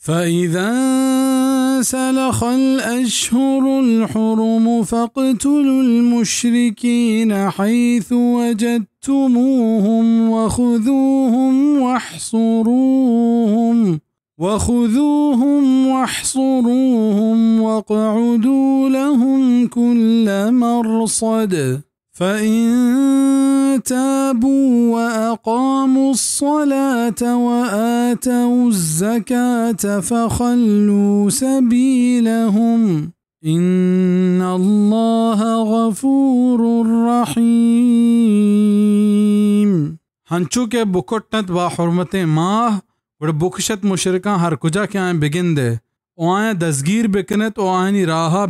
فَإِذَا انسَلَخَ الْأَشْهُرُ الْحُرُمُ فَاقْتُلُوا الْمُشْرِكِينَ حَيْثُ وَجَدتُّمُوهُمْ وَخُذُوهُمْ وَاحْصُرُوهُمْ وَاقْعُدُوا لَهُمْ كُلَّ مَرْصَدٍ فَإِن تَابُوا وَأَقَامُوا الصَّلَاةَ وَآتَوُا الزَّكَاةَ فَخَلُّوا سَبِيلَهُمْ إِنَّ اللَّهَ غَفُورٌ رَحِيمٌ. ہنچو کے بکٹنت با حرمت ماہ اور بکشت مشرکاں ہر کجا کے آئیں بگندے او آئیں دزگیر بکنت او آئینی راہا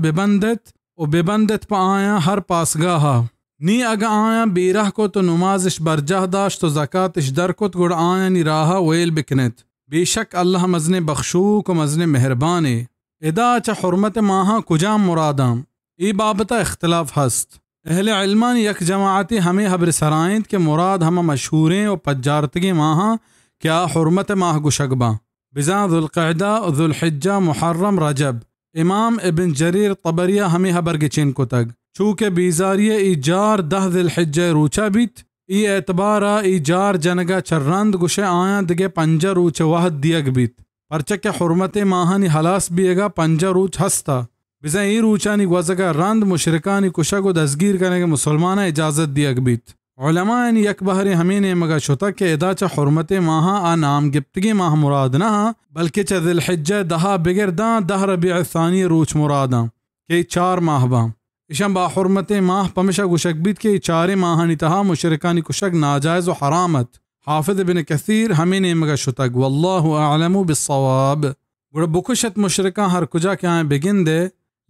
ببندت پا آیاں ہر پاسگاہا نی اگا آیاں بیرہ کو تو نمازش برجہ داشت تو زکاتش در کت گڑ آیاں نی راہا ویل بکنت بے شک اللہ مزن بخشوک و مزن مہربانے. ادا چا حرمت ماہاں کجام مرادام ای بابتا اختلاف ہست. اہل علمان یک جماعتی ہمیں حبر سرائند کے مراد ہمیں مشہوریں و پجارتگی ماہاں کیا حرمت ماہ گشگباں بزاں ذوالقعدہ ذوالحجہ محرم رجب. امام ابن جریر طبریہ ہمیں حبر گچین کو تگ چونکہ بیزاریہ ای جار 10 ذی الحجہ روچہ بیت ای اعتبارا ای جار جنگا چرند گشے آیاں دگے 5 روچ وحد دیگ بیت پرچک حرمت ماہانی حلاس بیگا 5 روچ ہستا بزاں ای روچانی گوزگا رند مشرکانی کشگ و دزگیر کرنے کے مسلمانہ اجازت دیگ بیت. علماء یک بہر ہمیں مگا شتا کہ ادا چا حرمت ماہا آ نام گپتگی ماہ مراد نہ بلکہ چا ذی الحجہ 10 بگر 10 ربیع الثانی روچ مراداں کہ 4 ماہ باں اشان با حرمت ماہ پمشا گشک بیت کہ 4 ماہانی تہا مشرکانی کشک ناجائز و حرامت. حافظ ابن کثیر ہمیں مگا شتگ واللہ اعلم بالصواب. گڑ بکشت مشرکاں ہر کجا کے آئیں بگندے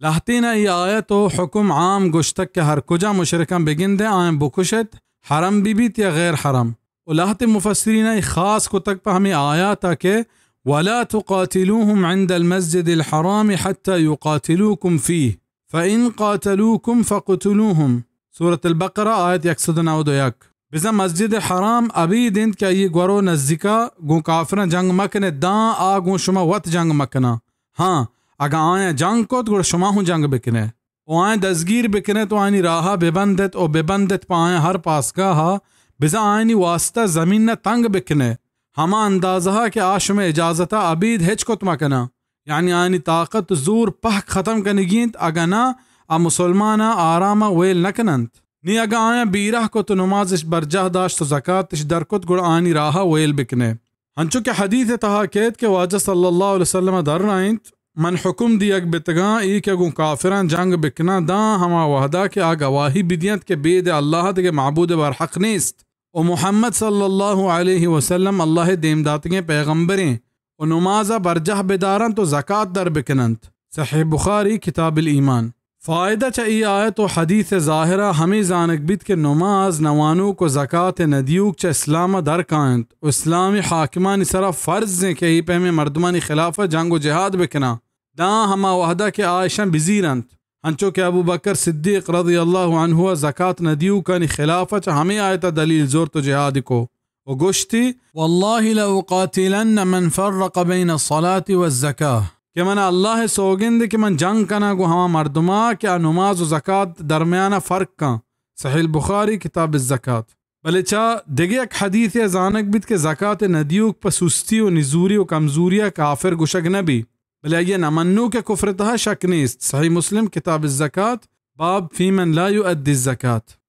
لہتینہ ای آیت و حکم عام گشتک کہ ہر کجا مشرکاں بگندے آئیں بکشت حرم بھی بیت یا غیر حرم. و لہت مفسرین ای خاص کو تک پہ ہمیں آیاتا کہ وَلَا تُقَاتِلُوهُمْ عِنْدَ الْمَسْجِدِ الْحَرَامِ حَتَّى يُقَاتِلُوكُمْ فِيهِ فَإِنْ قَاتَلُوكُمْ فَقُتُلُوهُمْ. سورة البقرہ آیت 191. بزا مسجد حرام ابھی دند کیا یہ گورو نزدیکا گو کافرہ جنگ مکنے داں آگو شما وط جنگ مکنا ہاں اگا آئیں جنگ کو تو شما ہوں جنگ بکنے او آئیں دزگیر بکنے تو آئینی راہا ببندت پا آئیں ہر پاسگاہا بزا آئینی واسطہ زمین نہ تنگ بکنے ہما اندازہ کہ آشم اجازتا ابید ہچ کت مکنا یعنی آئینی طاقت زور پہک ختم کنگینت اگا نا مسلمانا آراما ویل نکنند نی اگا آئیں بیرہ کو تو نمازش برجہ داشت تو زکاتش در کت گڑ آئینی راہا ویل بکنے. ہنچو کہ حدیث تحاکیت کے واجہ صلی اللہ علیہ وسلم در رائنت من حکم دیگ بتگاں ای کہ گو کافران جنگ بکنا داں ہما وحدہ کے آگواہی بدیت کے بید اللہ دے معبود برحق نیست و محمد صلی اللہ علیہ وسلم اللہ دیمداتگیں پیغمبریں و نمازہ برجہ بدارن تو زکات در بکنند. صحیح بخاری کتاب الایمان. فائدہ چا ای آیت و حدیث ظاہرہ ہمیں زانک بیت کے نماز نوانوک و زکات ندیوک چا اسلام در کائنت و اسلامی حاکمانی صرف فرض ہیں کہ ای پہمیں مردمانی خلافہ جنگ و جہاد بکنا داں ہما وحدہ کے عائشہ بزیرند ہنچو کہ ابو بکر صدیق رضی اللہ عنہ زکات ندیوکانی خلافہ چا ہمیں آیتا دلیل زور تو جہاد کو و گوشتی واللہ لأقاتلن من فرق بین الصلاة والزکاة کہ من اللہ سوگند کہ من جنگ کنا گو ہما مردما کیا نماز و زکات درمیانہ فرق کن. صحیح بخاری کتاب الزکات. بلے چا دگے ایک حدیث زانک بیت کہ زکات ندیوک پا سستی و نزوری و کمزوری کافر گشگ نبی بلے یہ نمنو کے کفر تہا شک نیست. صحیح مسلم کتاب الزکات باب فی من لا یؤدی الزکات.